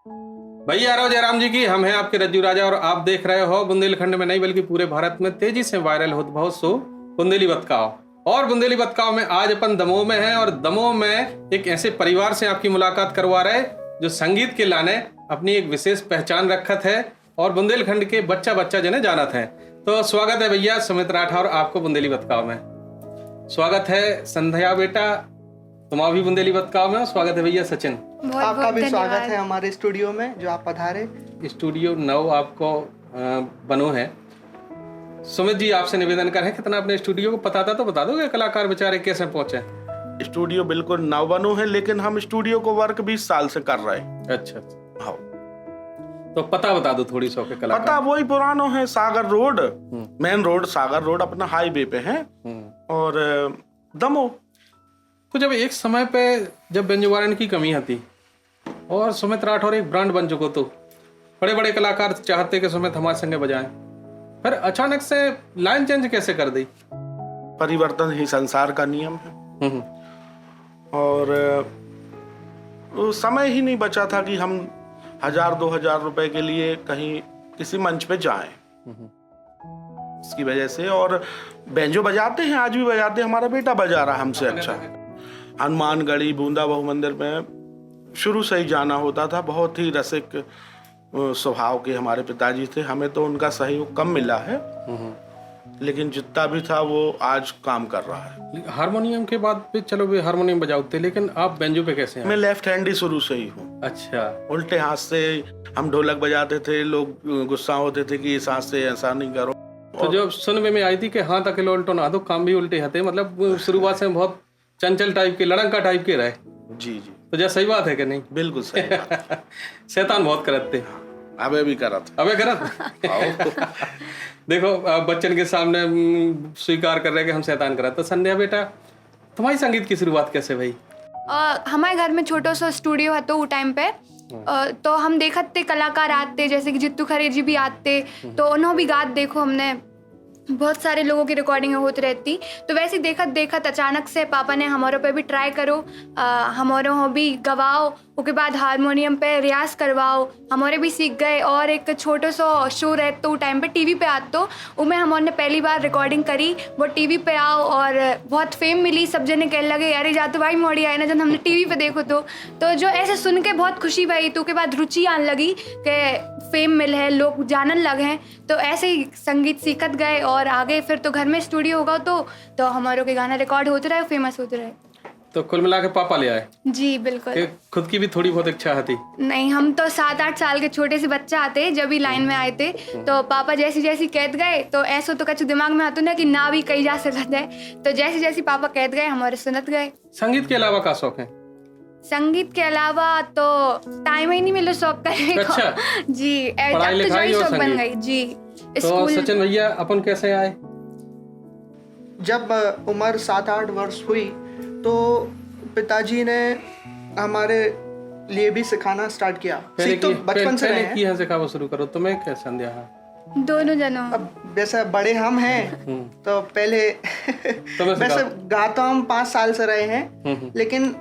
भैया आरो जयराम जी की। हम हैं आपके रज्जू राजा और आप देख रहे हो बुंदेलखंड में नहीं बल्कि पूरे भारत में तेजी से वायरल होत बहुत सो बुंदेली बतकाव। और बुंदेली बतकाव में आज अपन दमोह में हैं और दमोह में एक ऐसे परिवार से आपकी मुलाकात करवा रहे जो संगीत के लाने अपनी एक विशेष पहचान रखत है और बुंदेलखंड के बच्चा बच्चा जिन्हें जानत है। तो स्वागत है भैया सुमित राठौर आपको बुंदेली बतकाव में। स्वागत है संध्या बेटा, तुम भी बुंदेली बतकाव में। स्वागत है भैया सचिन। आपका भी स्वागत है हमारे स्टूडियो में जो आप पधारे। स्टूडियो 9 आपको बनो है। सुमित जी आपसे निवेदन करें कितना अपने स्टूडियो को पता था तो बता दोगे कलाकार बेचारे कैसे पहुंचे? स्टूडियो बिल्कुल नव बनो है लेकिन हम स्टूडियो को वर्क 20 साल से कर रहे हैं। अच्छा हाँ, तो पता बता दो थोड़ी सौ के कलाकार। पता वही पुरानो है, सागर रोड, मेन रोड सागर रोड अपना हाईवे पे है और दमोह। तो जब एक समय पे जब व्यंजन की कमी आती और सुमित राठौर एक ब्रांड बन चुको तो बड़े बड़े कलाकार चाहते कि सुमित हमारे संगे बजाएं, फिर अचानक से लाइन चेंज कैसे कर दी? परिवर्तन ही संसार का नियम है और समय ही नहीं बचा था कि हम 1000-2000 रुपए के लिए कहीं किसी मंच पे जाएं। इसकी वजह से और बैंजो बजाते हैं, आज भी बजाते हैं, हमारा बेटा बजा रहा हमसे अच्छा। हनुमानगढ़ी बूंदा बहु मंदिर में शुरू से ही जाना होता था। बहुत ही रसिक स्वभाव के हमारे पिताजी थे, हमें तो उनका सहयोग कम मिला है लेकिन जितना भी था वो आज काम कर रहा है। हारमोनियम के बाद पे चलो भी हारमोनियम बजाते, लेकिन आप बेंजो पे कैसे हैं? मैं लेफ्ट हैंड ही शुरू से ही हूँ। अच्छा, उल्टे हाथ से हम ढोलक बजाते थे, लोग गुस्सा होते थे कि इस हाथ से ऐसा नहीं करो। तो जब सुनने में आई थी कि हाथ अकेले उल्टो ना दो काम भी उल्टे हाथे, मतलब शुरुआत से बहुत चंचल टाइप के लड़का टाइप के रहे। जी जी, तो जैसा सही बात है कि नहीं? बिल्कुल सही बात। शैतान बहुत करते। अबे भी करत। अबे करत। देखो बच्चन के सामने स्वीकार कर रहे हैं कि हम शैतान करत। तो संध्या बेटा तुम्हारी संगीत की शुरुआत कैसे भाई? हमारे घर में छोटो सा स्टूडियो है तो वो टाइम पे तो हम देखते कलाकार आते जैसे कि जित्तू खरे जी भी आते तो उन्होंने भी गात देखो, हमने बहुत सारे लोगों की रिकॉर्डिंग होती रहती। तो वैसे देखत देखत अचानक से पापा ने हमारे पे भी ट्राई करो, हमारे भी गवाओ, उसके बाद हारमोनियम पे रियाज करवाओ, हमारे भी सीख गए। और एक छोटो सा शो रहता तो टाइम पे टीवी पे आते तो उनमें हमने पहली बार रिकॉर्डिंग करी, वो टीवी पे आओ और बहुत फेम मिली। सब जने कहने लगे अरे जातो भाई मोड़ी आए ना, जब हमने टीवी पे देखो तो जो ऐसे सुन के बहुत खुशी भाई। तो उसके बाद रुचि आने लगी कि फेम मिल है, लोग जानन लगे हैं। तो ऐसे ही संगीत सीखत गए और आगे फिर तो घर में स्टूडियो होगा तो हमारे के गाना रिकॉर्ड होते रहे, फेमस होते रहे। तो कुल मिला के पापा ले आए? जी बिल्कुल। खुद की भी थोड़ी बहुत इच्छा थी? नहीं, हम तो 7-8 साल के छोटे से बच्चा आते जब भी लाइन में आए थे तो पापा जैसी जैसी कहते गए तो ऐसा तो कच्छ दिमाग में आता ना कि ना भी कही जा सकता है। तो जैसी जैसी पापा कहते गए हमारे सुनत गए। संगीत के अलावा का शौक है? संगीत के अलावा तो टाइम ही नहीं मिला शौक करने को। अच्छा। जी, पढ़ाई लिखाई और शौक बन गई जी। तो सचिन भैया अपन कैसे आए? जब उम्र 7-8 वर्ष हुई तो पिताजी ने हमारे लिए भी सिखाना स्टार्ट किया। सीख तो बचपन से रहे हैं। पहले सिखाना शुरू करो। तुम्हें क्या संध्या? दोनों जनों। अब वैसे बड़े हम हैं तो पहले वैसे गाता हम 5 साल से रहे हैं लेकिन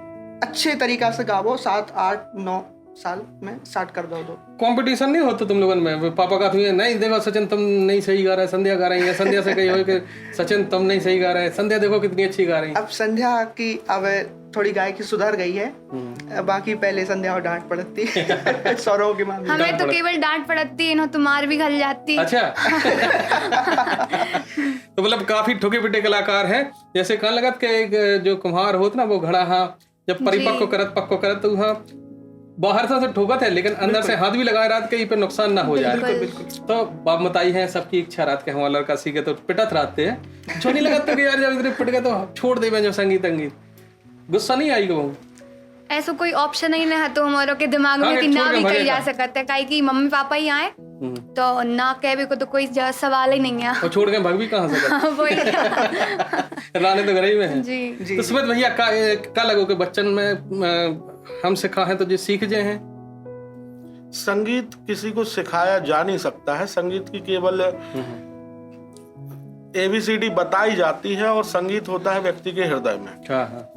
अच्छे तरीका से गावो 7-8-9 साल में स्टार्ट कर दो। कंपटीशन नहीं होता तुम लोगों में? पापा का नहीं देखो सचिन तुम नहीं सही गा रहे, संध्या गा रही है, संध्या से कही हो कि सचिन तुम नहीं सही गा रहे, संध्या देखो कितनी अच्छी गा रही है। अब संध्या की अब थोड़ी गायकी सुधर गई है, बाकी पहले संध्या को डांट पड़ती स्वरों के मामले। हमें तो केवल डांट पड़ती है ना, तुम्हार भी घल जाती। अच्छा। तो मतलब काफी ठुके पिटे कलाकार हैं। जैसे कहने लगत के एक जो कुम्हार होता ना वो घड़ा हाँ जब परिपक्व करत तो हाँ बाहर से ठोकत है लेकिन अंदर से हाथ भी लगाए रात के पे नुकसान ना हो जाए। बिल्कुल। तो बाप बताई है सबकी इच्छा रात के हमारा लड़का सीखे तो पिटत रहते हैं। जो नहीं लगता कि यार जब इतने पिट गए तो छोड़ दे जो संगीत गुस्सा नहीं आई कहूँ? ऐसा कोई ऑप्शन ही नहीं है तो हमारे के दिमाग में कि ना भी कही जा सकता है, काहे कि मम्मी पापा ही आए तो ना कहवे को तो कोई सवाल ही नहीं है। और छोड़ के भाग भी कहाँ से राने तो घर ही में है। जी। तो सुमित भैया का लगो कि बच्चन में हम सिखा है तो जो सीख जाए हैं? संगीत किसी को सिखाया जा नहीं सकता है, संगीत की केवल ABCD बताई जाती है और संगीत होता है व्यक्ति के हृदय में। हाँ।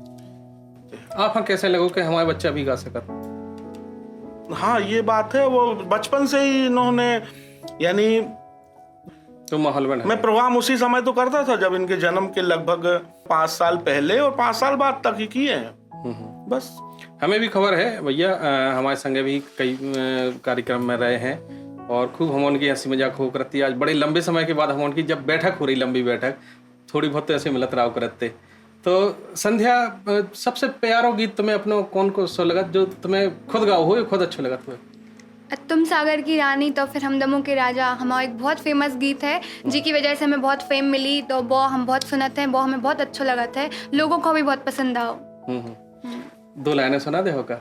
आप कैसे लगो कि हमारे बच्चा भी गा सकता? हाँ ये बात है, वो बचपन से ही इन्होंने, यानी तो माहौल बना। मैं प्रोग्राम उसी समय तो करता था जब इनके जन्म के लगभग 5 साल पहले, और 5 साल बाद तक ही किए हैं बस। हमें भी खबर है भैया, हमारे संगे भी कई कार्यक्रम में रहे हैं और खूब हम उनकी हंसी मजाक हो करती। आज बड़े लंबे समय के बाद हम उनकी जब बैठक हो रही, लंबी बैठक, थोड़ी बहुत तो ऐसे मिलत रहा करते। तो संध्या, सबसे प्यारो गीत तुम्हें अपना कौन को सो लगा जो तुम्हें खुद गाओ हो, खुद अच्छा लगा तुम्हें? तुम सागर की रानी, तो फिर हम दमों के राजा, हमारा एक बहुत फेमस गीत है जिसकी वजह से हमें बहुत फेम मिली। तो वो हम बहुत सुनते हैं, वो हमें बहुत अच्छा लगा था, लोगों को भी बहुत पसंद आओ। 2 लाइनें सुना दे होगा।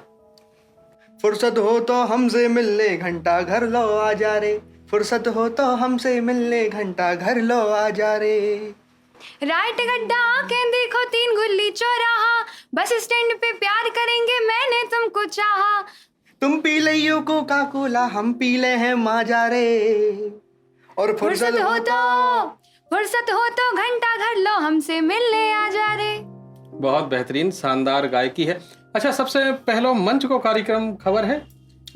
फुर्सत हो तो हमसे मिलने घंटा घर लो आ जा रे, फुर्सत हो तो हमसे मिलने घंटा घर लो आ जा रे। राइट गड्ढा आके देखो 3 गुल्ली चौराहा, बस स्टैंड पे प्यार करेंगे मैंने तुमको चाहा। तुम पी लियो कोका कोला, हम पी ले हैं माजा रे। और फुर्सत हो तो घंटा घर लो हमसे मिलने आ जा रे। बहुत बेहतरीन शानदार गायकी है। अच्छा, सबसे पहला मंच को कार्यक्रम खबर है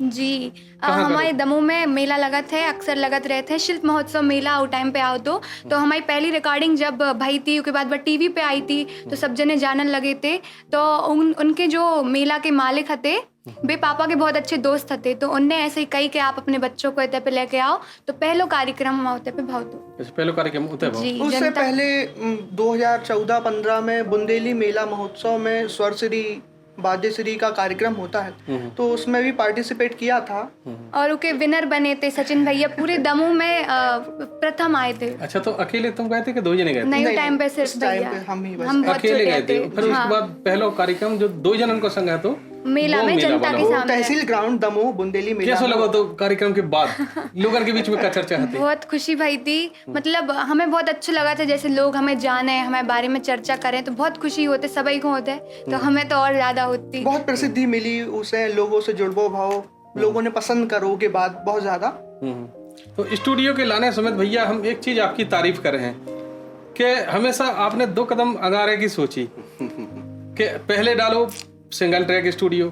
जी, हमारे दमोह में मेला लगत है, अक्सर लगत रहते हैं, शिल्प महोत्सव मेला उस टाइम पे आओ तो हमारी पहली रिकॉर्डिंग जब भई थी, उसके बाद वह टीवी पे आई थी तो सब जने जानन लगे थे। तो उनके जो मेला के मालिक थे वे पापा के बहुत अच्छे दोस्त थे, तो उनने ऐसे ही कही कि आप अपने बच्चों को इतने पे लेके आओ। तो पहलो कार्यक्रम हम उतने पे भाव दो। पहलो कार्यक्रम उससे पहले 2014-15 में बुंदेली मेला महोत्सव में स्वरश्री वाद्यश्री का कार्यक्रम होता है, तो उसमें भी पार्टिसिपेट किया था और उनके विनर बने थे सचिन भैया, पूरे दमोह में प्रथम आए थे। अच्छा, तो अकेले तुम गए थे कि 2 जने गए थे? नहीं, टाइम पे सिर्फ भैया हम अकेले गए थे। फिर उसके बाद पहला कार्यक्रम जो 2 जनन को संग है तो मेला में जनता के सामने तहसील ग्राउंड दमोह बुंदेली मेला। कैसा लगा तो कार्यक्रम के बाद लोगों के बीच में क्या चर्चा होती? बहुत खुशी भई थी, मतलब हमें बहुत अच्छा लगा था, जैसे लोग हमें जाने, हमारे बारे में चर्चा करें, तो बहुत खुशी होते, सभी को होते, तो हमें तो और ज्यादा होती। बहुत प्रसिद्धि मिली उसे, लोगों से जुड़बो भाव, लोगों ने पसंद करो के बाद बहुत ज्यादा। तो स्टूडियो के लाने समेत भैया हम एक चीज आपकी तारीफ कर रहे हैं कि हमेशा आपने 2 कदम आगे की सोची कि पहले डालो सिंगल ट्रैक स्टूडियो,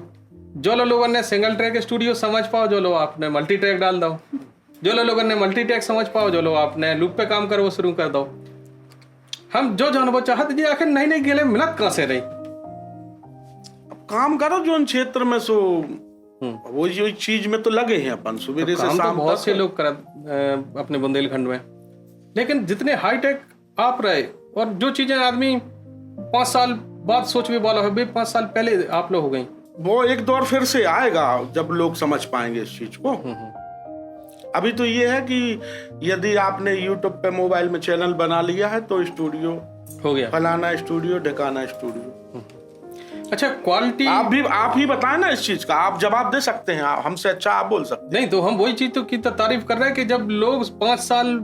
जो लोगों ने सिंगल ट्रैक स्टूडियो समझ पाओ, जो लोग आपने मल्टी ट्रैक डाल दो, जो लोगों ने मल्टी ट्रैक समझ पाओ, जो लोग आपने लूप पे काम करो शुरू कर दो। हम जो जानबो चाहत जी आखिर नई गेले मिलत कहाँ से रही? काम करो जो क्षेत्र में सो वो जो चीज में तो लगे हैं अपन सुबह से शाम। बहुत से लोग करत अपने बुंदेलखंड में, लेकिन जितने हाईटेक आप रहे और जो चीजें आदमी 5 साल बाद सोच भी वाला है, 5 साल पहले आप लोग हो गई, वो एक दौर फिर से आएगा जब लोग समझ पाएंगे इस चीज को। अभी तो ये है कि यदि आपने YouTube पे मोबाइल में चैनल बना लिया है तो स्टूडियो हो गया, फलाना स्टूडियो ढिकाना स्टूडियो। अच्छा, क्वालिटी आप ही बताएं ना इस चीज का, आप जवाब दे सकते हैं, हमसे अच्छा आप बोल सकते नहीं। तो हम वही चीज तो की तारीफ कर रहे हैं कि जब लोग 5 साल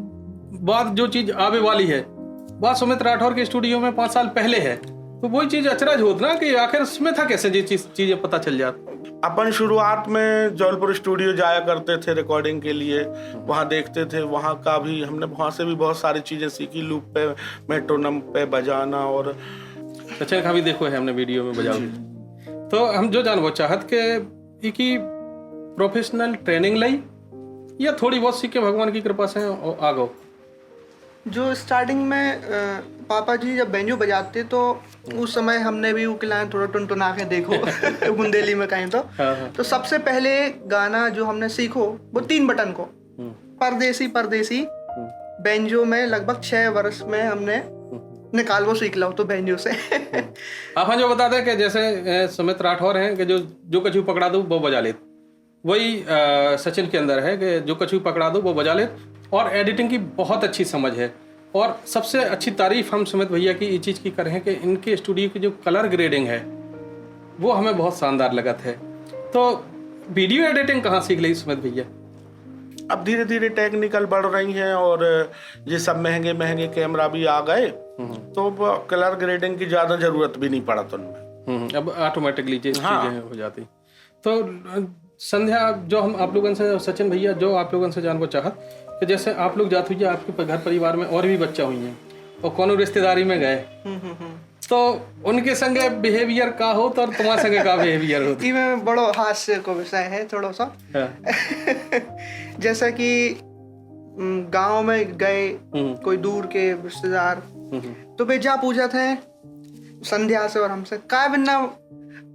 बाद जो चीज आवे वाली है, बात सुमित राठौर के स्टूडियो में 5 साल पहले है, तो वही चीज अचरज होती ना कि आखिर उसमें था कैसे ये चीजें पता चल जाती। अपन शुरुआत में जौलपुर स्टूडियो जाया करते थे रिकॉर्डिंग के लिए, वहाँ देखते थे, वहाँ का भी हमने वहाँ से भी बहुत सारी चीजें सीखी, लूप पे मेट्रोनम पे बजाना, और सचिन का भी देखो है हमने वीडियो में बजाओ। तो हम जो जानबो चाहत के की प्रोफेशनल ट्रेनिंग लाई या थोड़ी बहुत सीख के भगवान की कृपा से आगो? जो स्टार्टिंग में पापा जी जब बैंजो बजाते तो उस समय हमने भी उकलाएं थोड़ा टुनटुना के देखो बुंदेली में कहीं तो सबसे पहले गाना जो हमने सीखो वो 3 बटन को, परदेसी परदेसी, बैंजो में लगभग 6 वर्ष में हमने निकाल वो सीख लो तो बैंजो से। आप जो बता दें कि जैसे सुमित राठौर हैं कि जो कछु पकड़ा दो वो बजा लेते, वही सचिन के अंदर है कि जो कछु पकड़ा दो वो बजा लेते, और एडिटिंग की बहुत अच्छी समझ है। और सबसे अच्छी तारीफ हम सुमित भैया की इस चीज़ की कर रहे हैं कि इनके स्टूडियो की जो कलर ग्रेडिंग है वो हमें बहुत शानदार लगत है। तो वीडियो एडिटिंग कहाँ सीख ली सुमित भैया? अब धीरे धीरे टेक्निकल बढ़ रही हैं और ये सब महंगे महंगे कैमरा भी आ गए, तो कलर ग्रेडिंग की ज़्यादा ज़रूरत भी नहीं पड़ा तो उनमें अब ऑटोमेटिकली चीज़ें हो जाती। तो संध्या, जो हम आप लोगों से, सचिन भैया, जो आप लोगों से जानना चाहत कि जैसे आप लोग जाते हुए आपके घर परिवार में और भी बच्चा हुई हैं और कौन रिश्तेदारी में गए तो उनके संगे बिहेवियर का हो तो और तुम्हारे संगे का बिहेवियर हो? ई में बड़ो हास्य को विषय है थोड़ा सा। जैसा कि गांव में गए कोई दूर के रिश्तेदार, तो बेजा पूछा थे संध्या से और हमसे काय बिना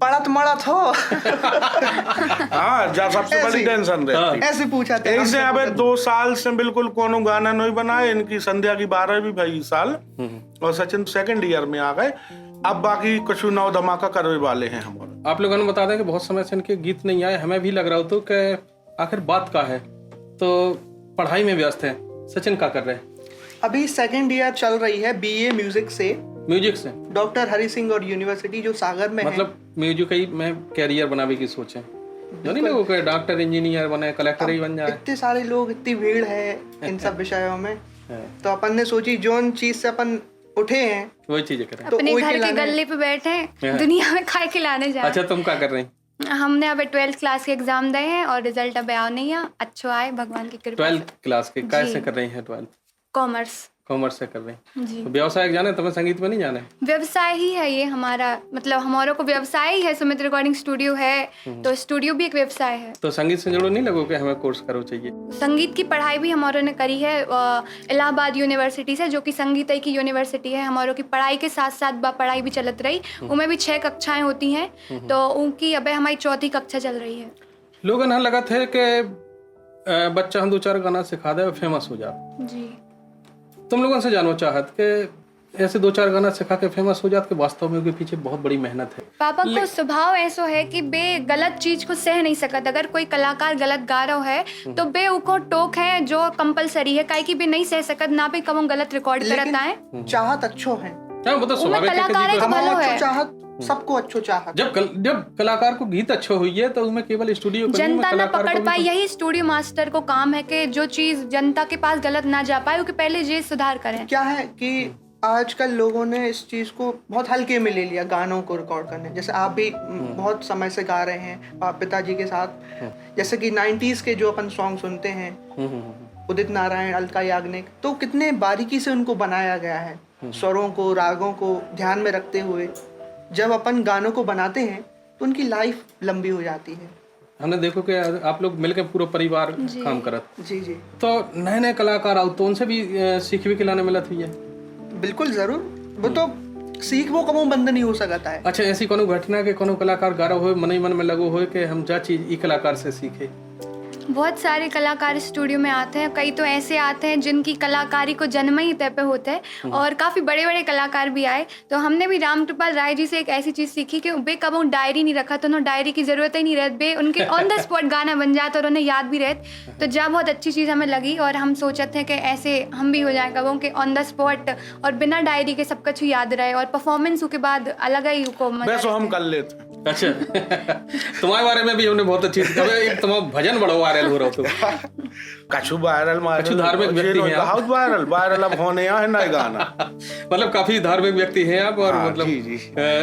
पड़त मड़त हो। हाँ, जा सबसे बड़ी टेंशन रहती। ऐसे पूछा था। ऐसे अबे 2 साल से बिल्कुल कोनो गाना नहीं बनाए। इनकी संध्या की 12वीं भाई साल और सचिन 2nd ईयर में आ गए। अब बाकी कुछ नौ धमाका करने वाले हैं हमारे। आप लोगों ने बता दें कि बहुत समय से इनके गीत नहीं आए, हमें भी लग रहा हो तो कि आखिर बात का है। तो पढ़ाई में व्यस्त है, सचिन क्या कर रहे हैं? अभी 2nd ईयर चल रही है BA म्यूजिक से डॉक्टर हरि सिंह और यूनिवर्सिटी जो सागर में मतलब म्यूजिक ही में कैरियर बनाने की सोच है, जो नहीं लोगों को डॉक्टर इंजीनियर बने, कलेक्टर ही बन जाए। इतने सारे लोग, इतनी भीड़ है इन सब विषयों में, तो अपन ने सोची जोन चीज से अपन उठे हैं वही चीजें करें। तो अपने घर के गल्ले पे बैठे हैं, दुनिया में खाए खिलाने जा। अच्छा, तुम क्या कर रही? हमने अब 12th क्लास के एग्जाम दिए हैं और रिजल्ट अब आया नहीं है, अच्छा आए भगवान की कृपा। 12th क्लास के कैसे कर रही हैं? 12th कॉमर्स से कर रही हैं। तो व्यवसाय जाने, तुम्हें संगीत में नहीं जाने? व्यवसाय ही है ये हमारा, मतलब हमारों को व्यवसाय ही है। सुमित रिकॉर्डिंग स्टूडियो है तो स्टूडियो भी एक व्यवसाय है। तो संगीत से जुड़ो नहीं लगो कि हमें कोर्स करो चाहिए? संगीत की पढ़ाई भी हमारों ने करी है इलाहाबाद यूनिवर्सिटी से, जो कि संगीत की यूनिवर्सिटी है। हमारों की पढ़ाई के साथ साथ पढ़ाई भी चलत रही, उनमें भी 6 कक्षाएं होती हैं, तो उनकी अब हमारी 4थी कक्षा चल रही है। लोग ना लगा थे कि बच्चा हम 2-4 गाना सिखा दे फेमस हो जाए। जी, तुम लोगों से जानना चाहत कि ऐसे 2-4 गाना सिखा के फेमस हो जात के वास्तव में उनके पीछे बहुत बड़ी मेहनत है। पापा को स्वभाव ऐसा है कि बे गलत चीज को सह नहीं सकत। अगर कोई कलाकार गलत गा रहा है तो बे उको टोक है जो कंपलसरी है, काहे कि बे नहीं सह सकत ना पे कब गलत रिकॉर्ड करत आए। चाहत अच्छो है, वो तो स्वाभाविक है कि कलाकार है तो भलो है। चाहत सबको अच्छो चाहत। जब कलाकार को गीत अच्छो हुई है तो उसमें केवल स्टूडियो जनता ना पकड़ पाए, यही स्टूडियो मास्टर को काम है कि जो चीज जनता के पास गलत ना जा पाए उसके पहले ये सुधार करें। क्या है कि आजकल लोगों ने इस चीज को बहुत हल्के में ले लिया, गानों को रिकॉर्ड करने। जैसे आप भी बहुत समय से गा रहे हैं पिताजी के साथ, जैसे कि 90s के जो अपन सॉन्ग सुनते हैं, उदित नारायण, अलका याग्निक, तो कितने बारीकी से उनको बनाया गया है, स्वरों को, रागों को ध्यान में रखते हुए। जब अपन गानों को बनाते हैं तो उनकी लाइफ लंबी हो जाती है। हमने देखो कि आप लोग मिलकर पूरा परिवार काम करत। जी। तो नए कलाकार आओ तो उनसे भी सीख भी खिलाने मिलत हुई है? बिल्कुल जरूर, वो तो सीख वो कबो बंद नहीं हो सकता है। अच्छा, ऐसी कोनो घटना के कोनो कलाकार गा रहा हो, मन में लगो हो कि हम जा चीज ई कलाकार से सीखे? बहुत सारे कलाकार स्टूडियो में आते हैं, कई तो ऐसे आते हैं जिनकी कलाकारी को जन्म ही तय पे होता है, और काफ़ी बड़े बड़े कलाकार भी आए। तो हमने भी राम कृपाल राय जी से एक ऐसी चीज़ सीखी कि बे कब उन डायरी नहीं रखा, तो उन्होंने डायरी की ज़रूरत ही नहीं रहती, बे उनके ऑन द स्पॉट गाना बन जाता और उन्हें याद भी रहते। तो जहाँ बहुत अच्छी चीज़ हमें लगी और हम सोचते हैं कि ऐसे हम भी हो जाए कबों के ऑन द स्पॉट और बिना डायरी के सब कुछ याद रहे, और परफॉर्मेंस के बाद अलग ही को हम कर लेते। अच्छा, तुम्हारे बारे में भी हमने बहुत अच्छी तुम्हारा भजन बड़ा वायरल हो रहा हो। कछु वायरल धार्मिक व्यक्ति हैं आप। वायरल अब होने है नए गाना। मतलब काफी धार्मिक व्यक्ति हैं आप, और मतलब जी।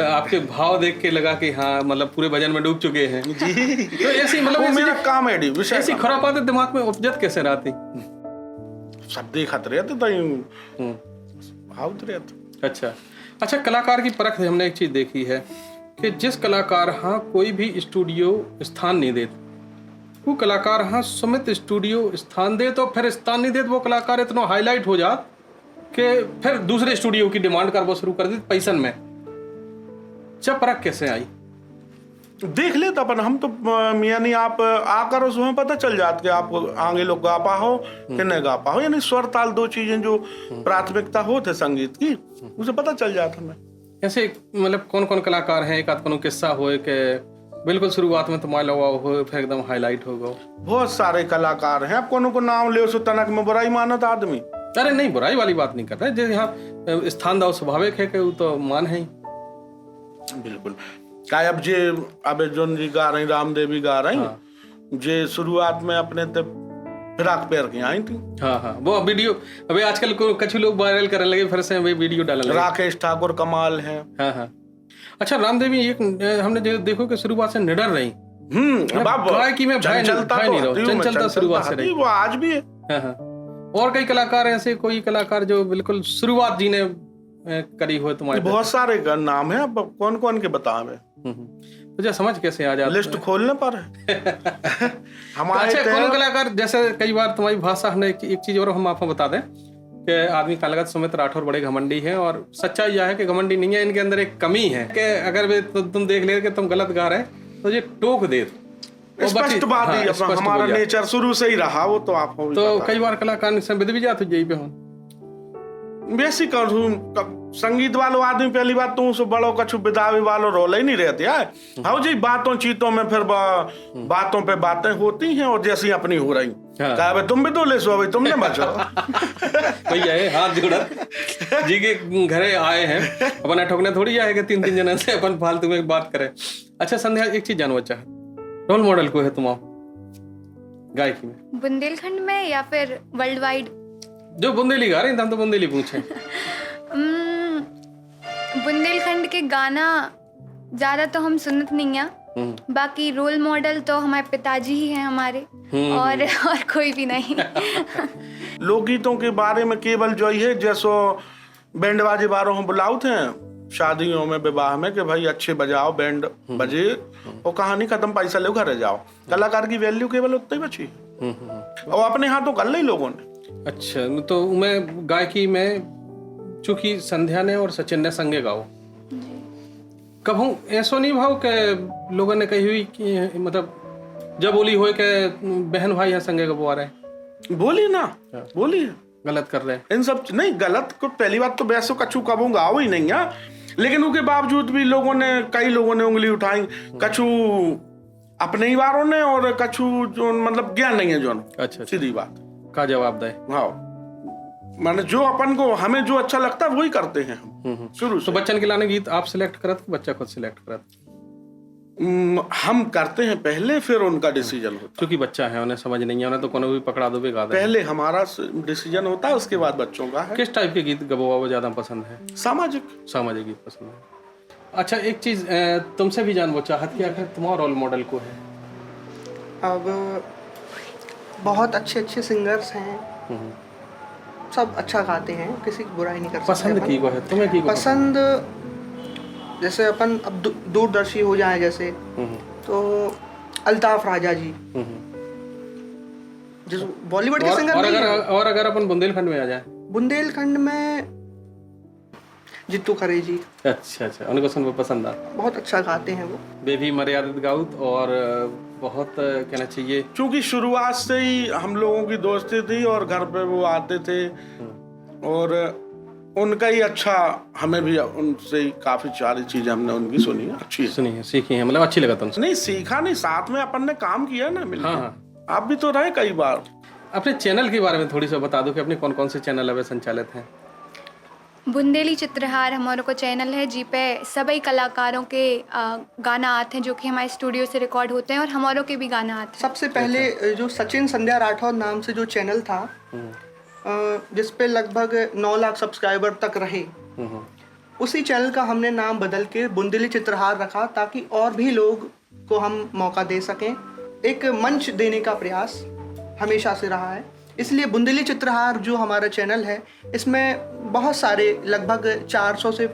आपके भाव देख के लगा कि हाँ मतलब पूरे भजन में डूब चुके हैं जी। तो ऐसी मतलब मेरा कॉमेडी ऐसी खुरापात दिमाग में उपजत कैसे रहती? सब देखत रहते तो। अच्छा, कलाकार की परख हमने एक चीज देखी है कि जिस कलाकार हाँ कोई भी स्टूडियो स्थान नहीं देते, वो कलाकार हाँ सुमित स्टूडियो स्थान दे तो फिर स्थान नहीं दे तो वो कलाकार इतना हाईलाइट हो जात कि फिर दूसरे स्टूडियो की डिमांड करना शुरू कर दी पैसन में। जब परख कैसे आई? देख लेता अपन हम तो यानी आप आकर उसमें पता चल जाता कि आप आगे लोग गा पाओ कि नहीं गा पाओ, यानी स्वर ताल 2 चीजें जो प्राथमिकता होते संगीत की, उसे पता चल जाता हमें। ऐसे मतलब कौन कौन कलाकार हैं? एक आध कोनो किस्सा हो कि बिल्कुल शुरुआत में तुम्हारे लगा हो फिर एकदम हाईलाइट हो गया? बहुत सारे कलाकार हैं, आप कोनो को नाम ले सो तनक में बुराई मानत आदमी। अरे नहीं, बुराई वाली बात नहीं कर रहे, जो यहाँ स्थान दाव स्वाभाविक है कि वो तो मान है। बिल्कुल क्या अब जोन जी गा रही, रामदेवी गा रही, जे शुरुआत में अपने फिराक पैर की आई थी। हाँ, वो वीडियो अभी आजकल को कुछ लोग वायरल करने लगे, फिर से वे वीडियो डालने लगे। राकेश ठाकुर कमाल है। हाँ। अच्छा, रामदेवी एक हमने देखो कि शुरुआत से निडर रही। गायकी में भय नहीं रहो, चंचलता शुरुआत से रही, वो आज भी है। हाँ। और कई कलाकार ऐसे, कोई कलाकार जो बिल्कुल शुरुआत जी ने करी हुए तुम्हारे? बहुत सारे का नाम है, अब कौन कौन के बतावे। तो समझ कैसे आ जाता लिस्ट खोलने पर है। हमारे अच्छा, कौन कलाकार, जैसे कई बार तुम्हारी भाषा ने एक चीज और हम आपको बता दें कि आदमी कालगत सुमित राठौर बड़े घमंडी हैं, और सच्चाई यह है कि घमंडी नहीं है, इनके अंदर एक कमी है कि अगर वे तुम देख ले कि तुम गलत गा रहे तो ये टोक दे। स्पष्ट बात ही, हमारा नेचर शुरू से ही रहा वो, तो आपको तो कई बार कलाकार से विध भी जाते यही पे हो बेसिक संगीत वालों आदमी पहली बात तो उसे बड़ो कछु विदावी वालों रोल ही नहीं रहते है। हाँ जी, बातों चीतों में फिर बातों पे बातें होती हैं और जैसी अपनी हो रही। कहा भाई तुम भी तो ले सो, भाई तुमने बचो। भैया हाथ जोड़ा जी के घरे आए हैं, अपन ठोकने थोड़ी आए कि 3-3 जने से अपन फालतू में बात करें। अच्छा संध्या, एक चीज जानना चाहे, रोल मॉडल को है तुम गायकी में? बुंदेलखंड में या फिर वर्ल्ड वाइड? जो बुंदेली गा रहे हैं हम तो बुंदेली पूछे। बुंदेलखंड के गाना ज्यादा तो हम सुनत नहीं है, बाकी रोल मॉडल तो हमारे पिताजी ही हैं हमारे, और कोई भी नहीं। लोकगीतों के बारे में केवल जो है जैसो बैंड बाजे बारों हम बुलाओ थे शादियों में, विवाह में कि भाई अच्छे बजाओ, बैंड बजे और कहानी खत्म, पैसा लो घर जाओ। कलाकार की वैल्यू केवल उतनी ही बची और अपने हाथों कर ली लोगों ने। अच्छा, तो मैं गायकी में चूंकि संध्या ने और सचिन ने संगे गाओ, कभू ऐसा नहीं भाव के लोगों ने कही हुई कि मतलब जब बोली हो के बहन भाई है संगे गवा रहे, बोली ना, बोली गलत कर रहे हैं इन सब नहीं, गलत को पहली बात तो वैसे कछु कबू गाओ ही नहीं है, लेकिन उसके बावजूद भी लोगों ने, कई लोगों ने उंगली उठाई, कछु अपने ही वारों ने और कछु जो मतलब ज्ञान नहीं है जो। अच्छा, सीधी बात का जवाब दे। हाँ, माने जो अपन को, हमें जो अच्छा लगता है वही करते हैं हम शुरू से। तो बच्चन के लाने गीत आप सिलेक्ट करत कि बच्चा खुद सिलेक्ट करत? हम करते हैं पहले, फिर उनका डिसीजन होता है। क्योंकि बच्चा है, उन्हें समझ नहीं है, उन्हें तो कोनो भी पकड़ा दो भी गा दे। पहले हमारा डिसीजन होता है, उसके बाद बच्चों का है। किस टाइप के गीत गवावा ज्यादा पसंद है? सामाजिक गीत पसंद है। अच्छा, एक चीज तुमसे भी जानना चाहत कि आखिर तुम्हारा रोल मॉडल को है? अब बहुत अच्छे अच्छे सिंगर्स हैं, सब अच्छा गाते हैं, किसी की बुराई नहीं कर सकते। पसंद की को है तुम्हें? की को पसंद जैसे अपन अब दूरदर्शी हो जाए जैसे, तो अल्ताफ राजा जी जिस बॉलीवुड के सिंगर और अगर अपन बुंदेलखंड में आ जाए, बुंदेलखंड में जित्तू खरे जी। अच्छा, उनको सुनना पसंद आ, बहुत अच्छा गाते हैं वो। बेबी मर्यादित गाउत और बहुत कहना चाहिए, क्योंकि शुरुआत से ही हम लोगों की दोस्ती थी और घर पे वो आते थे और उनका ही अच्छा, हमें भी उनसे ही काफी सारी चीजें हमने उनकी सुनी है, अच्छी सुनी है, सीखी है, मतलब अच्छी लगा तुमसे? नहीं सीखा नहीं, साथ में अपन ने काम किया ना मिलकर। हाँ, आप भी तो रहे कई बार। अपने चैनल के बारे में थोड़ी सा बता दो कि अपने कौन कौन से चैनल अभी संचालित हैं? बुंदेली चित्रहार हमारे को चैनल है, जी पे सभी कलाकारों के गाना आते हैं जो कि हमारे स्टूडियो से रिकॉर्ड होते हैं और हमारों के भी गाना आते हैं। सबसे पहले जो सचिन संध्या राठौर नाम से जो चैनल था, जिस पे लगभग 9 लाख सब्सक्राइबर तक रहे, उसी चैनल का हमने नाम बदल के बुंदेली चित्रहार रखा ताकि और भी लोग को हम मौका दे सकें। एक मंच देने का प्रयास हमेशा से रहा है, इसलिए बुंदेली चित्रहार जो हमारा चैनल है, इसमें बहुत सारे लगभग 400 से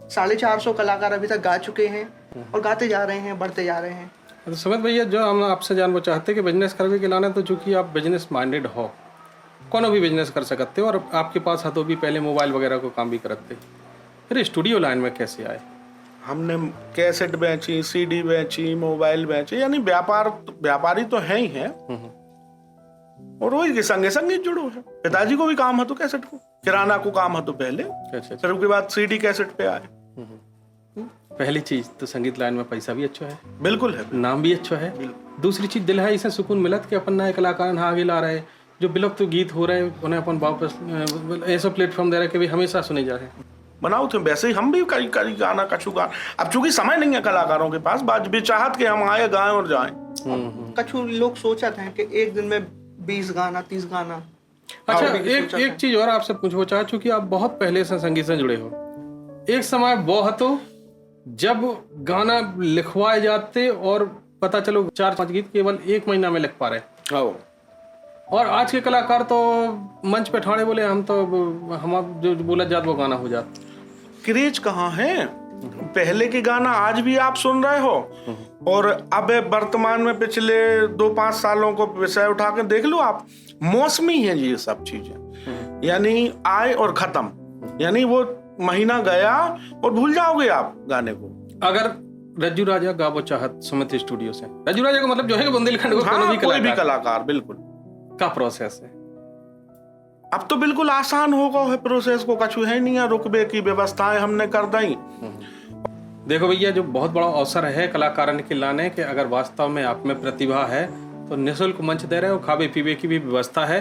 450 कलाकार अभी तक गा चुके हैं और गाते जा रहे हैं, बढ़ते जा रहे हैं। तो सुमित भैया, जो हम आपसे जानना चाहते हैं कि बिजनेस करने के लाना, तो चूंकि आप बिजनेस माइंडेड हो, कोनो भी बिजनेस कर सकते हो और आपके पास हाथों भी पहले मोबाइल वगैरह को काम भी करते, फिर स्टूडियो लाइन में कैसे आए? हमने कैसेट बेची, सीडी बेची, मोबाइल बेची, यानी व्यापारी तो है ही है और वही के संगे संगे जुड़ो है। पिताजी को भी काम है तो कैसेट को, किराना को काम है तो पहले, फिर उसके बाद सीडी कैसेट पे आए। पहली चीज तो संगीत लाइन में पैसा भी अच्छा है, बिल्कुल है, नाम भी अच्छा है। दूसरी चीज दिल है, इसे सुकून मिलत कि अपन नए कलाकार आगे ला रहे, जो विलुप्त गीत हो रहे हैं उन्हें अपन वापस ऐसा प्लेटफॉर्म दे रहे कि हमेशा सुने जा रहे। बनाओ थे वैसे ही हम भी कई गाना कछु गाना, अब चूंकि समय नहीं है कलाकारों के पास, बात भी चाहत के हम आए गाएं और जाएं। कछु लोग सोचते हैं कि एक दिन में 20 गाना 30 गाना। अच्छा, एक चीज और आपसे पूछना चाह, चूंकि आप बहुत पहले से संगीत से जुड़े हो, एक समय वो तो जब गाना लिखवाए जाते और पता चलो 4-5 गीत केवल 1 महीना में लिख पा रहे, और आज के कलाकार तो मंच पे ठाणे बोले हम तो हम जो बोला जात वो गाना हो जात। क्रेज कहाँ है। पहले के गाना आज भी आप सुन रहे हो, और अब वर्तमान में पिछले 2-5 सालों को विषय उठा के देख लो आप, मौसमी है ये सब चीजें, यानी आए और खत्म, यानी वो महीना गया और भूल जाओगे आप गाने को। अगर रज्जू राजा गावो चाहत सुमित स्टूडियो से, रज्जू राजा का मतलब जो है कि बुंदेलखंड को कोई भी कलाकार बिल्कुल का प्रोसेस है। अब तो बिल्कुल आसान होगा है प्रोसेस को, कछु है नहीं है, रुकबे की व्यवस्थाएं हमने कर दी। देखो भैया, जो बहुत बड़ा अवसर है कलाकारन के लाने के, अगर वास्तव में आप में प्रतिभा है तो निःशुल्क मंच दे रहे हो, खावे पीवे की भी व्यवस्था है।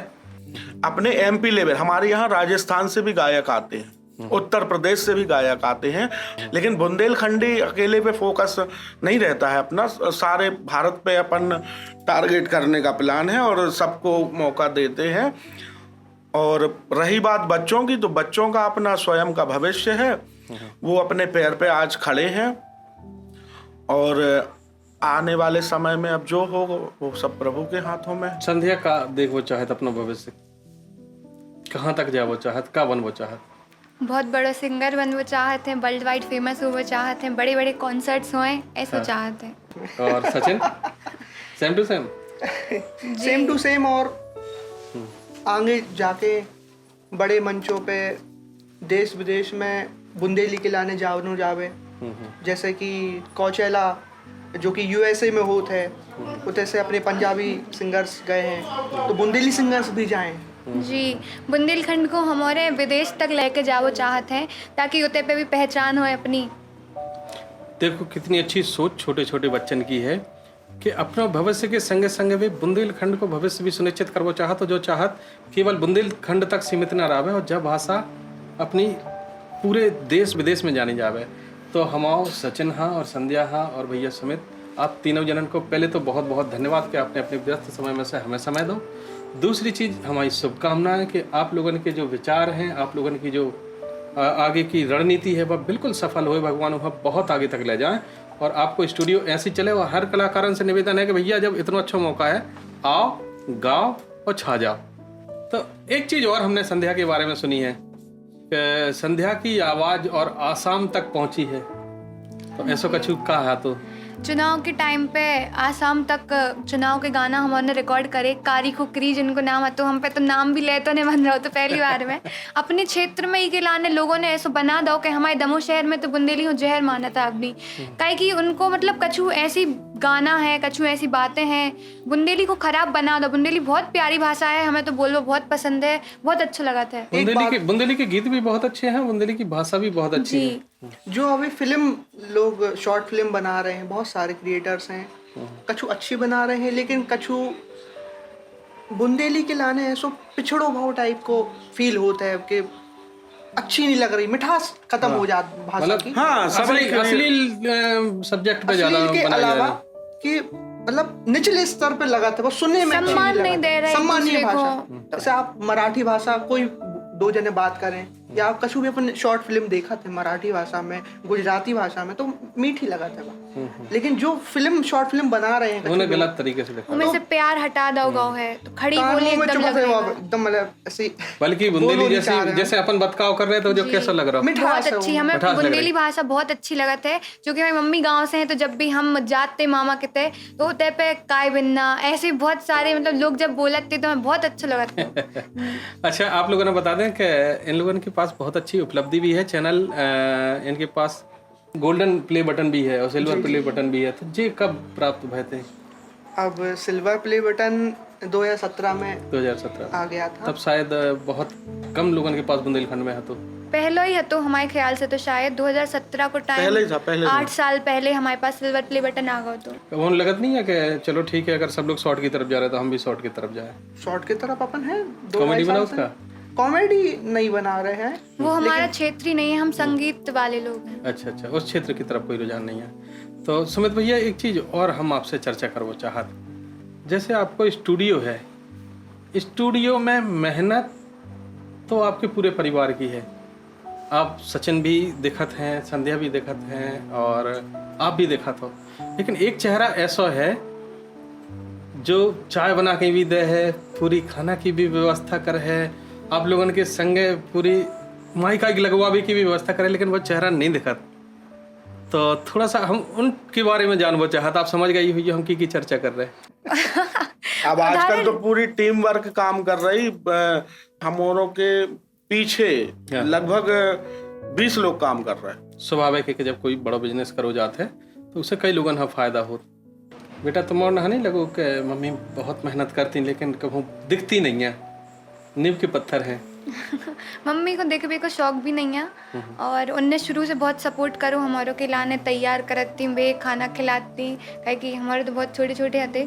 अपने MP लेवल, हमारे यहाँ राजस्थान से भी गायक आते हैं, उत्तर प्रदेश से भी गायक आते हैं, लेकिन बुंदेलखंडी अकेले पे फोकस नहीं रहता है अपना, सारे भारत पे अपन टारगेट करने का प्लान है और सबको मौका देते हैं। और रही बात बच्चों की, तो बच्चों का अपना स्वयं का भविष्य है, वो अपने पैर पे आज खड़े हैं, और आने वाले समय में अब जो हो वो सब प्रभु के हाथों में। संध्या का देखो चाहत अपना भविष्य कहाँ तक जावो चाहत, का बनवो चाहत? बहुत बड़ा सिंगर बनवो चाहते हैं, वर्ल्ड वाइड फेमस हो चाहते हैं, बड़े बड़े कॉन्सर्ट्स होए ऐसा चाहते हैं। और Sachin? Same to same? Same to same, और आगे जाके बड़े मंचों पे देश विदेश में बुंदेली के लाने जावे, जैसे कि कोचेला जो कि USA में होता है, उधर से अपने पंजाबी सिंगर्स गए हैं, तो बुंदेली सिंगर्स भी जाएं। जी, बुंदेलखंड को हमारे विदेश तक लेके जाओ चाहते हैं, ताकि उते पे भी पहचान हो अपनी। देखो कितनी अच्छी सोच छोटे छोटे बच्चन की है कि अपना भविष्य के संगे संगे भी बुंदेलखंड को भविष्य भी सुनिश्चित करवो चाहत, तो जो चाहत केवल बुंदेलखंड तक सीमित न रहे, और जब भाषा अपनी पूरे देश विदेश में जानी जावे। तो हमाओ सचिन हाँ और संध्या हाँ और भैया सुमित, आप तीनों जनन को पहले तो बहुत बहुत धन्यवाद कि आपने अपने व्यस्त समय में से हमें समय दो। दूसरी चीज़, हमारी शुभकामनाएं कि आप लोगों के जो विचार हैं, आप लोगों की जो आगे की रणनीति है वह बिल्कुल सफल हो, भगवान वह बहुत आगे तक ले जाएं और आपको स्टूडियो ऐसे चले। और हर कलाकारन से निवेदन है कि भैया जब इतना अच्छा मौका है, आओ गाओ और छा जाओ। तो एक चीज़ और हमने संध्या के बारे में सुनी है कि संध्या की आवाज़ और आसाम तक पहुंची है, तो ऐसा कछु कहा तो चुनाव के टाइम पे आसाम तक चुनाव के गाना हमने रिकॉर्ड करे, कारी खुकरी जिनको नाम है, तो हम पे तो नाम भी ले तो नहीं बन रहा हो, तो पहली बार में अपने क्षेत्र में ही के लाने लोगों ने ऐसा बना दो कि हमारे दमोह शहर में तो बुंदेली हो जहर माना था अभी, काहे कि उनको मतलब कछु ऐसी गाना है, कछु ऐसी बातें हैं, बुंदेली को खराब बना दो। बुंदेली बहुत प्यारी भाषा है, हमें तो बोलो बहुत पसंद है, बहुत अच्छा लगा था। बुंदेली के गीत भी बहुत अच्छे हैं, बुंदेली की भाषा भी बहुत अच्छी है। जो अभी फिल्म लोग शॉर्ट फिल्म बना रहे हैं, बहुत सारे क्रिएटर्स हैं, कछु अच्छी बना रहे हैं, लेकिन कछु बुंदेली के लाने ऐसो पिछड़ो भाव टाइप को फील होता है कि अच्छी नहीं लग रही, मिठास खत्म हो जाती भाषा की। हाँ, असली सब्जेक्ट पे ज्यादा के बनाया जा अलावा रहा है कि मतलब निचले स्तर पे लगा था, वो सुनने में अच्छी सम्मान लगा नहीं दे था। रहे सम्मानीय एक दूसरे भाषा, जैसे आप मराठी भाषा कोई दो जने बात करें, या आप कछु भी अपन शॉर्ट फिल्म देखा थे मराठी भाषा में, गुजराती भाषा में, तो मीठी लगा था। लेकिन जो फिल्म शॉर्ट फिल्म बना रहे हैं उन्होंने गलत तरीके से देखा, उनमें से प्यार हटा दो गाँव है, तो खड़ी बोली एकदम लग रही है, एकदम मतलब ऐसी, बल्कि बुंदेली जैसे अपन बतकाव कर रहे थे, जो कैसा लग रहा है, बहुत अच्छी, हमें बुंदेली भाषा बहुत अच्छी लगा थे, जो कि हमारी मम्मी गांव से हैं, तो जब भी हम जाते मामा के थे तो ते पे काय बिन्ना ऐसे बहुत सारे मतलब लोग जब बोलते तो हमें बहुत अच्छा लगा था। अच्छा, आप लोगों ने बता दें कि इन लोगों के पास बहुत अच्छी उपलब्धि भी है, चैनल इनके पास गोल्डन प्ले बटन भी है और सिल्वर प्ले बटन भी है, तो ये कब प्राप्त हुए थे? अब सिल्वर प्ले बटन 2017 में 2017 आ गया था, तब शायद बहुत कम लोगों के पास बुंदेलखंड में है, तो पहले ही है, तो हमारे ख्याल से तो शायद 2017 को टाइम पहले ही था, पहले 8 साल पहले हमारे पास सिल्वर प्ले बटन आ गया। तो वो लगत नहीं है कि चलो ठीक है, अगर सब लोग शॉर्ट की तरफ जा रहे हैं तो हम भी शॉर्ट की तरफ जाए? शॉर्ट की तरफ अपन है, कॉमेडी बना उसका, कॉमेडी नहीं बना रहे हैं, वो हमारा क्षेत्र ही नहीं है, हम संगीत वाले लोग हैं। अच्छा अच्छा, उस क्षेत्र की तरफ कोई रुझान नहीं है। तो सुमित भैया, एक चीज़ और हम आपसे चर्चा करना चाहत, जैसे आपको स्टूडियो है, स्टूडियो में मेहनत तो आपके पूरे परिवार की है, आप सचिन भी दिखत हैं, संध्या भी दिखत हैं और आप भी दिखत हो, लेकिन एक चेहरा ऐसा है जो चाय बना के भी दे है, पूरी खाना की भी व्यवस्था कर है, आप लोगों के संगे पूरी माइक आइक लगवावे की भी व्यवस्था करे, लेकिन वो चेहरा नहीं दिखा। तो थोड़ा सा हम उनके बारे में जानना चाहता। आप समझ गई हुई हम की चर्चा कर रहे हैं। अब आजकल तो पूरी टीम वर्क काम कर रही। हमारों के पीछे लगभग 20 लोग काम कर रहे हैं। स्वाभाविक है कि जब कोई बड़ा बिजनेस करो जाते हैं तो उससे कई लोगों का फायदा हो। बेटा तुम और नहीं लगो कि मम्मी बहुत मेहनत करती लेकिन कभी दिखती नहीं है, नींव के पत्थर हैं। मम्मी को देखने को शौक भी नहीं है और उनने शुरू से बहुत सपोर्ट करो हमारों के लाने तैयार करती वे खाना खिलाती, कहे कि हमारे तो बहुत छोटे छोटे थे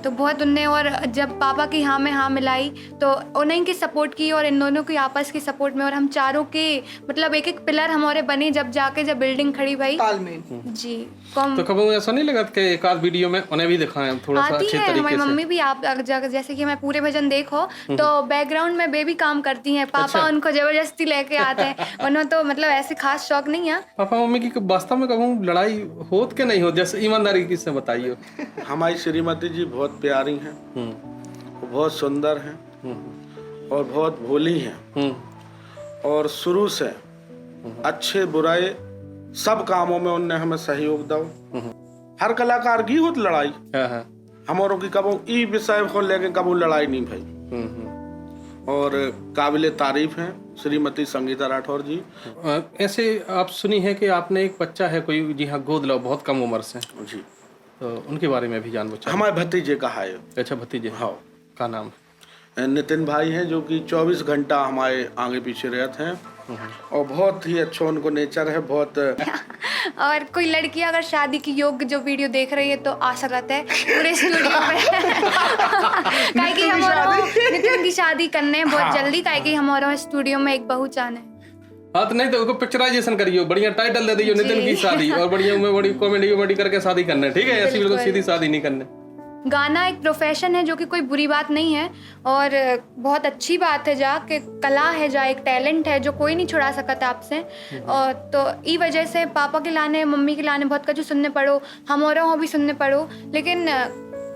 तो बहुत उनने। और जब पापा की हाँ में हाँ मिलाई तो उन्हीं की सपोर्ट की और इन दोनों की आपस की सपोर्ट में, और हम चारों के मतलब एक एक पिलर हमारे बने जब जाके जब बिल्डिंग खड़ी भाई तालमेल जी। कम तो कभी ऐसा नहीं लगा कि एक आध वीडियो में उन्हें भी दिखाएं थोड़ा सा अच्छे तरीके से? हमारी मम्मी भी आप जैसे कि मैं पूरे भजन देखो तो बैकग्राउंड में बेबी काम करती हैं, पापा अच्छा। उनको जबरदस्ती लेके आते हैं। उन्होंने तो मतलब ऐसे खास शौक नहीं है। पापा मम्मी की वास्तव में कभी लड़ाई होत के नहीं होत? जैसे ईमानदारी की से बताइए। हमारी श्रीमती जी बहुत प्यारी हैं, बहुत सुंदर हैं और बहुत भोली हैं और शुरू से अच्छे बुराए सब कामों में उनने हमें सहयोग दो। हर कलाकार की होत लड़ाई, हमारों की कबू ई विषय को लेके कबू लड़ाई नहीं भाई। और काबिले तारीफ हैं श्रीमती संगीता राठौर जी। ऐसे आप सुनी है कि आपने एक बच्चा है कोई, जी हाँ, गोद लो बहुत कम उम्र से जी, तो उनके बारे में भी जानना चाहते। हमारे भतीजे का है। अच्छा भतीजे, हाँ। का नाम? नितिन भाई हैं जो कि 24 घंटा हमारे आगे पीछे रहते हैं और बहुत ही अच्छा उनको नेचर है बहुत। और कोई लड़की अगर शादी की योग्य जो वीडियो देख रही है तो आशा करते हैं पूरे स्टूडियो में काहे कि हमारा नितिन की शादी करने हैं बहुत जल्दी, काहे कि हमारा स्टूडियो में एक बहू चाहना है। हाँ तो नहीं तो उसको पिक्चराइजेशन करियो, बढ़िया टाइटल दे दियो नितिन की शादी और बढ़िया में बड़ी कॉमेडी करके शादी करना है, ठीक है? ऐसी बिल्कुल सीधी शादी नहीं करने। गाना एक प्रोफेशन है जो कि कोई बुरी बात नहीं है और बहुत अच्छी बात है, जा के कला है, जा एक टैलेंट है जो कोई नहीं छुड़ा सकता आपसे। और तो ई वजह से पापा के लाने मम्मी के लाने बहुत कुछ सुनने पड़ो, हमारा भी सुनने पड़ो, लेकिन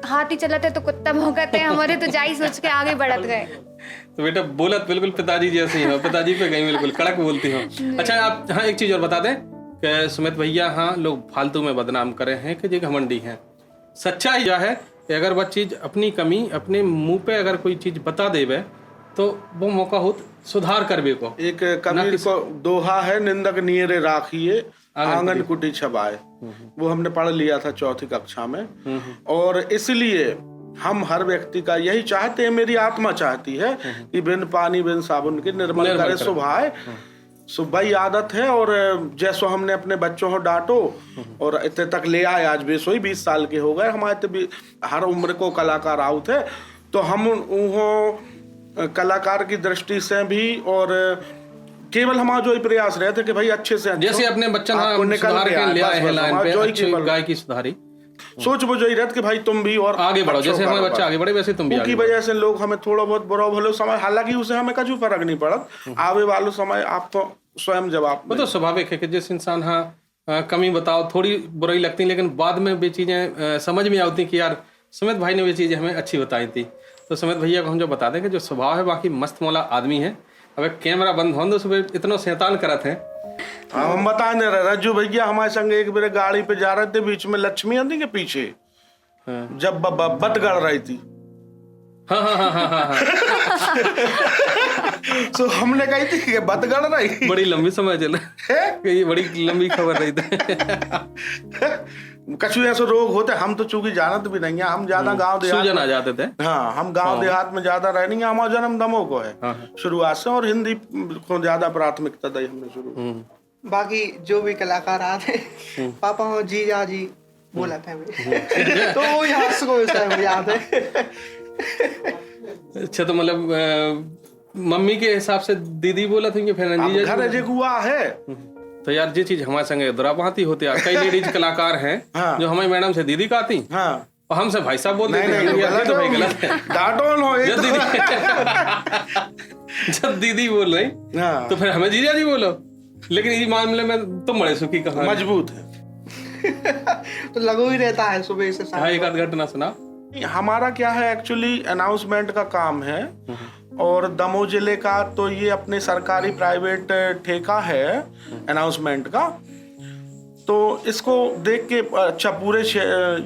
हाथी चलते तो कुत्ता भौंकते हैं, हमारे तो जाई सोच के आगे बढ़त गए। तो बेटा बोलत बिल्कुल पिताजी जैसे ही हो, पिताजी पे गई बिल्कुल कड़क बोलती हो। अच्छा आप हाँ एक चीज और बता दें कि सुमित भैया हाँ लोग फालतू में बदनाम करे हैं कि ये घमंडी हैं। सच्चाई यह है कि अगर वह चीज अपनी कमी अपने मुंह पे अगर कोई चीज बता देवे तो वो मौका हो सुधार करवे को। एक कबीर को दोहा है, निंदक नियरे राखिए आंगन कुटी छबाए, वो हमने पढ़ लिया था 4th कक्षा में। और इसलिए हम हर व्यक्ति का यही चाहते हैं, मेरी आत्मा चाहती है कि बिन पानी बिन साबुन के निर्मल करे सुभाए। सुबह आदत है और जैसो हमने अपने बच्चों को डांटो और इतने तक ले आए, आज बेसो ही 20 साल के हो गए हमारे तो हर उम्र को कलाकार आउट है, तो हम उन्हों कलाकार की दृष्टि से भी और केवल हमारा जो प्रयास रहते कि भाई अच्छे से जैसे अपने बच्चन सुधार के ले आए हैं लाइन पे अच्छी गाय की सुधारी सोच वो जो ही रहती कि भाई तुम भी और आगे बढ़ो, जैसे हमारे बच्चे आगे बढ़े वैसे तुम भी की वजह से लोग हमें थोड़ा बहुत बुरा भलो समय, हालांकि उसे हमें कछु फर्क नहीं पड़त, आवे वालों समय आप तो स्वयं जवाब। वो तो स्वाभाविक है कि जिस इंसान हाँ कमी बताओ थोड़ी बुराई लगती है लेकिन बाद में वे चीजें समझ में आती कि यार सुमित भाई ने वे चीजें हमें अच्छी बताई थी। तो सुमित भैया को हम जो बता दें कि जो स्वभाव है बाकी मस्त मौला आदमी है, अब कैमरा बंद हो तो सुबह इतना शैतान करत है। हम बता नहीं रहे, रज्जू भैया हमारे संग एक बार गाड़ी पे जा रहे थे, बीच में लक्ष्मी आती के पीछे जब बत गड़ रही थी। तो हमने कही थी कि बत गड़ रही, बड़ी लंबी समय चले ये बड़ी लंबी खबर रही थी। कछु ऐसे रोग होते, हम तो चूंकि जानत भी नहीं है, हम ज्यादा गांव देहात आ जाते थे। हाँ हम गांव देहात में ज्यादा रह नहीं है, हमारा जन्म दमोह को है शुरुआत से और हिंदी को ज्यादा प्राथमिकता दी हमने शुरू। बाकी जो भी कलाकार आते पापा हो जीजा जी बोला था तो वो यहाँ को याद है। अच्छा तो मतलब मम्मी के हिसाब से दीदी बोला था फिर घर हुआ है तो यार ये चीज हमारे संग दुराभांति होती है। कई लेडीज कलाकार हैं हाँ। जो हमारी मैडम से दीदी कहती हाँ। और हमसे भाई साहब बोलते हैं तो भाई गलत है। जब दीदी बोल रही तो फिर हमें जीजा जी बोलो, लेकिन इस मामले में तुम बड़े सुखी कहा मजबूत है। तो लगो ही रहता है सुबह से शाम। हाँ एक आध घटना सुना। हमारा क्या है एक्चुअली अनाउंसमेंट का काम है और दमोह जिले का तो ये अपने सरकारी प्राइवेट ठेका है अनाउंसमेंट का। तो इसको देख के अच्छा पूरे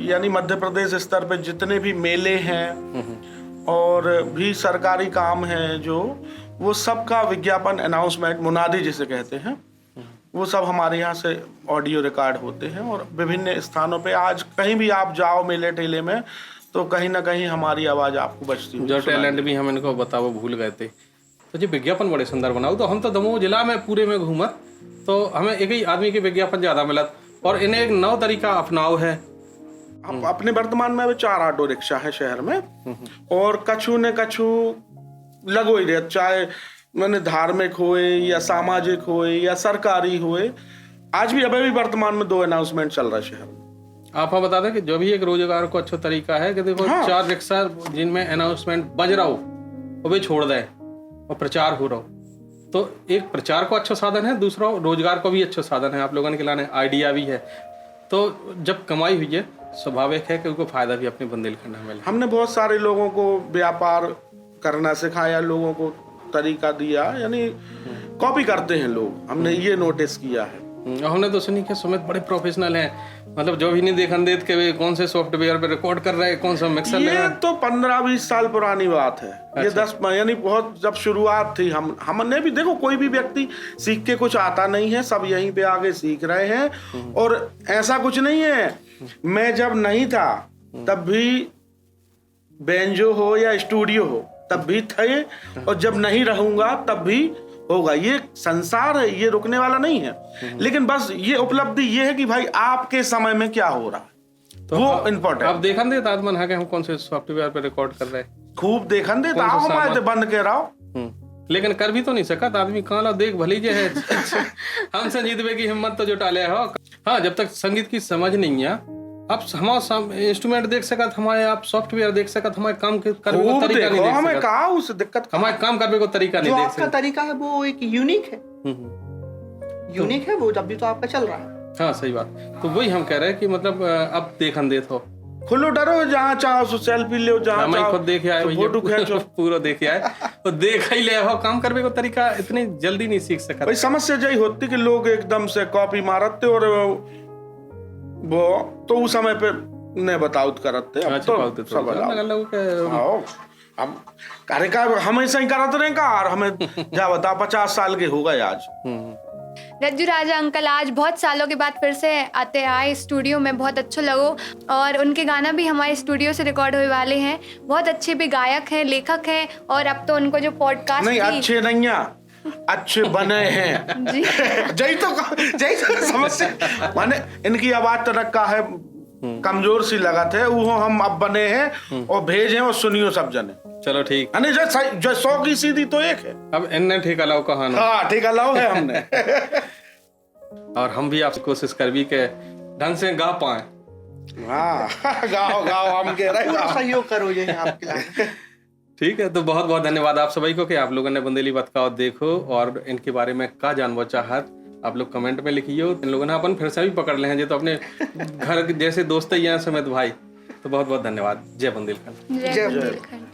यानी मध्य प्रदेश स्तर पे जितने भी मेले हैं और भी सरकारी काम हैं जो वो सब का विज्ञापन अनाउंसमेंट मुनादी जिसे कहते हैं वो सब हमारे यहाँ से ऑडियो रिकॉर्ड होते हैं और विभिन्न स्थानों पे आज कहीं भी आप जाओ मेले ठेले में तो कहीं ना कहीं हमारी आवाज़ आपको बचती है। जो टैलेंट भी हम इनको बताओ भूल गए थे। तो जी विज्ञापन बड़े सुंदर बनाओ। तो हम तो दमोह जिला में पूरे में घूमत तो हमें एक ही आदमी के विज्ञापन ज़्यादा मिलत और इन्हें एक नौ तरीका अपनाओ है। अपने वर्तमान में अभी 4 ऑटो रिक्शा है शहर में और कछु न कछु लगो ही रहे, चाहे मैंने धार्मिक होए या सामाजिक होए या सरकारी होए। आज भी अभी भी वर्तमान में 2 अनाउंसमेंट चल रहा है शहर में। आप बता दें कि जो भी एक रोजगार को अच्छा तरीका है कि देखो 4 रिक्शा जिनमें अनाउंसमेंट बज रहा हो वो भी छोड़ दें और प्रचार हो रहा हो तो एक प्रचार को अच्छा साधन है, दूसरा रोजगार को भी अच्छा साधन है। आप लोगों के लाने आइडिया भी है तो जब कमाई हुई है स्वाभाविक है कि उनको फायदा भी अपने बुंदेलखंड में मिले। हमने बहुत सारे लोगों को व्यापार करना सिखाया, लोगों को तरीका दिया, यानी कॉपी करते हैं लोग, हमने ये नोटिस किया है। हमने तो सुनी कि सुमित बड़े प्रोफेशनल हैं, मतलब जो भी नहीं देखन देत के कौन से सॉफ्टवेयर पे रिकॉर्ड कर रहे हैं, कौन सा मिक्सर ले रहे हैं। ये तो 15-20 साल पुरानी बात है। अच्छा। ये 10 यानी बहुत जब शुरुआत थी हमने भी देखो कोई भी व्यक्ति सीख के कुछ आता नहीं है, सब यहीं पे आगे सीख रहे हैं। और ऐसा कुछ नहीं है, मैं जब नहीं था तब भी बेंजो हो या स्टूडियो हो तब भी थे और जब नहीं रहूंगा तब भी होगा। ये संसार है, ये रुकने वाला नहीं है। लेकिन बस ये उपलब्धि ये है कि भाई आपके समय में क्या हो रहा है तो वो इम्पोर्टेंट। आप देखन देत आदमन है कि हम कौन से सॉफ्टवेयर पे रिकॉर्ड कर रहे हैं, खूब देखन देत आओ हमारे बंद के रहो। लेकिन कर भी तो नहीं सकता आदमी। कहाँ ला देख भली जे है हम संगीत में की हिम्मत तो जुटा ले हो। हाँ, जब तक संगीत की समझ नहीं है आप हमारा इंस्ट्रूमेंट देख सकत, हमारे आप सॉफ्टवेयर देख सकत, हमारे काम करने को तरीका नहीं देख हमें कहा उस दिक्कत हमारे काम करने को तरीका नहीं देख सकते। आपका तरीका है वो एक यूनिक है, यूनिक है वो, जब भी तो आपका चल रहा है। हाँ सही बात। तो वही हम कह रहे हैं कि मतलब अब देखन देत हो, खुलो डरो, जहाँ चाहो सेल्फी ले, जहाँ चाहो खुद देखे आए फोटो खींचो, पूरा देखे आए तो देख ही ले हो। काम करने को तरीका इतनी जल्दी नहीं सीख सकता। भाई समस्या यही होती कि लोग एकदम से कॉपी मारते और वो तो उस समय पे ने बताउत करते। अब तो सब हम कार्यक्रम हमेशा ही करते रहे का और हमें जा बता 50 साल के हो गए आज। रज्जू राजा अंकल आज बहुत सालों के बाद फिर से आए स्टूडियो में, बहुत अच्छा लगो। और उनके गाना भी हमारे स्टूडियो से रिकॉर्ड होने वाले हैं। बहुत अच्छे भी गायक हैं, लेखक हैं और अब तो उनको जो पॉडकास्ट नहीं अच्छे नहीं अच्छे बने हैं जय तो समस्या माने इनकी आवाज तो रखा है कमजोर सी लगा थे वो हम अब बने हैं और भेजे और सुनियो सब जने। चलो ठीक है जो 100 की सीधी तो एक है। अब इनने ठेका लाओ कहानी। हाँ ठेका लाओ है हमने और हम भी आपसे कोशिश कर भी के ढंग से गा पाए। हाँ गाओ हम कह रहे हैं सहयोग करो ये आपके लिए। ठीक है, तो बहुत बहुत धन्यवाद आप सभी को कि आप लोगों ने बुंदेली बतकाओ देखो और इनके बारे में क्या जानना चाहत आप लोग कमेंट में लिखिए। इन लोगों ने अपन फिर से भी पकड़ ले हैं जो तो अपने घर जैसे दोस्त ही हैं सुमित भाई। तो बहुत बहुत धन्यवाद। जय बुंदेलखंड। जय बुंदेलखंड।